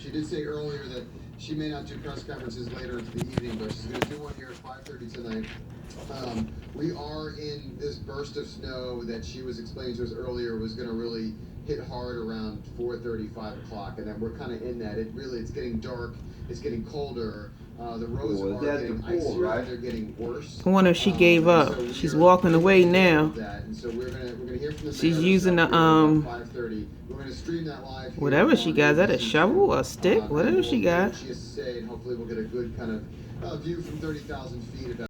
She did say earlier that she may not do press conferences later into the evening, but she's going to do one here at 5:30 tonight. We are in this burst of snow that she was explaining to us earlier was going to really hit hard around 4:30, 5 o'clock, and then we're kind of in that. It's getting dark, it's getting colder. The roads are getting icier, right? They're getting worse. I wonder if she gave up. So She's walking away now. And so we're gonna hear from the She's mayor using the 5:30. We're gonna stream that live. Whatever she got, is that a shovel, a stick, whatever she got. She has to say, and hopefully we'll get a good kind of view from 30,000 feet about